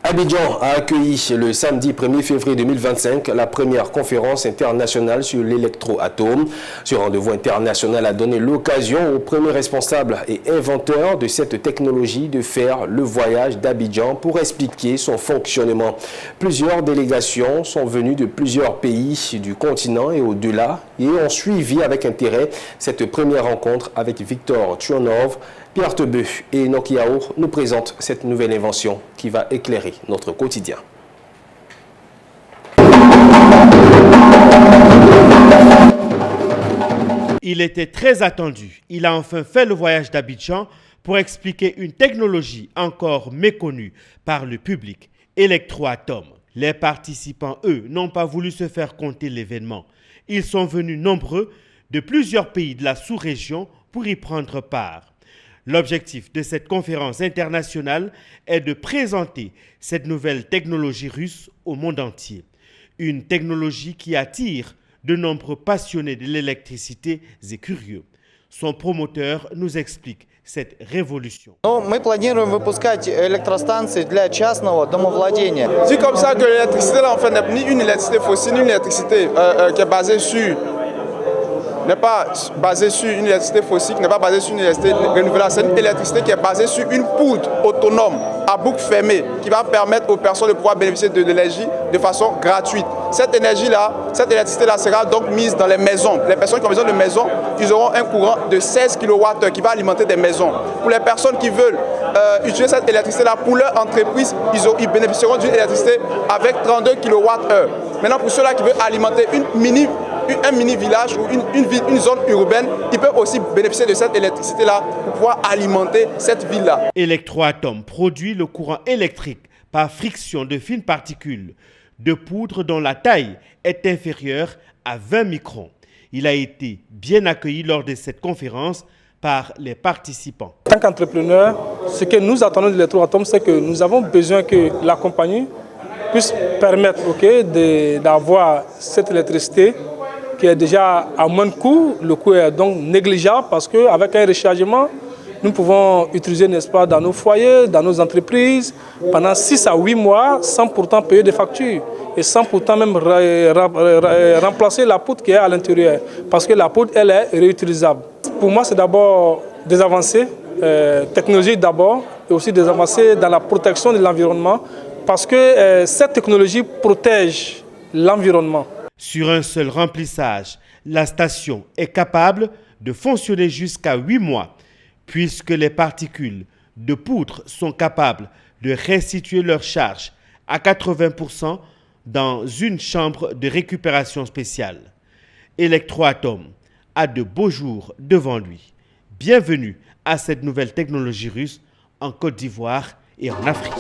Abidjan a accueilli le samedi 1er février 2025 la première conférence internationale sur l'électroatome. Ce rendez-vous international a donné l'occasion aux premiers responsables et inventeurs de cette technologie de faire le voyage d'Abidjan pour expliquer son fonctionnement. Plusieurs délégations sont venues de plusieurs pays du continent et au-delà et ont suivi avec intérêt cette première rencontre avec Victor Tchouanov. Pierre Tebeu et Enoch Yao nous présentent cette nouvelle invention qui va éclairer notre quotidien. Il était très attendu. Il a enfin fait le voyage d'Abidjan pour expliquer une technologie encore méconnue par le public, électroatome. Les participants, eux, n'ont pas voulu se faire compter l'événement. Ils sont venus nombreux de plusieurs pays de la sous-région pour y prendre part. L'objectif de cette conférence internationale est de présenter cette nouvelle technologie russe au monde entier. Une technologie qui attire de nombreux passionnés de l'électricité et curieux. Son promoteur nous explique cette révolution. Мы планируем выпускать электростанции для частного домовладения. C'est comme ça que l'électricité là en fait n'est ni une électricité fossile ni une électricité qui est basée sur n'est pas basée sur une électricité fossile, n'est pas basée sur une électricité renouvelable, c'est une électricité qui est basée sur une poudre autonome à boucle fermée qui va permettre aux personnes de pouvoir bénéficier de l'énergie de façon gratuite. Cette énergie-là, cette électricité-là sera donc mise dans les maisons. Les personnes qui ont besoin de maisons, ils auront un courant de 16 kW qui va alimenter des maisons. Pour les personnes qui veulent utiliser cette électricité-là pour leur entreprise, ils bénéficieront d'une électricité avec 32 kWh. Maintenant, pour ceux-là qui veulent alimenter un mini-village ou une zone urbaine, ils peuvent aussi bénéficier de cette électricité-là pour pouvoir alimenter cette ville-là. Electroatom produit le courant électrique par friction de fines particules de poudre dont la taille est inférieure à 20 microns. Il a été bien accueilli lors de cette conférence par les participants. En tant qu'entrepreneur, ce que nous attendons de l'électroatome, c'est que nous avons besoin que la compagnie puisse permettre d'avoir cette électricité qui est déjà à moins de coût. Le coût est donc négligeable parce qu'avec un rechargement, nous pouvons utiliser, n'est-ce pas, dans nos foyers, dans nos entreprises, pendant 6 à 8 mois, sans pourtant payer de factures et sans pourtant même remplacer la poudre qui est à l'intérieur. Parce que la poudre, elle est réutilisable. Pour moi, c'est d'abord des avancées technologiques d'abord, et aussi des avancées dans la protection de l'environnement, parce que cette technologie protège l'environnement. Sur un seul remplissage, la station est capable de fonctionner jusqu'à 8 mois, puisque les particules de poudre sont capables de restituer leur charge à 80% dans une chambre de récupération spéciale. Electroatom a de beaux jours devant lui. Bienvenue à cette nouvelle technologie russe en Côte d'Ivoire et en Afrique.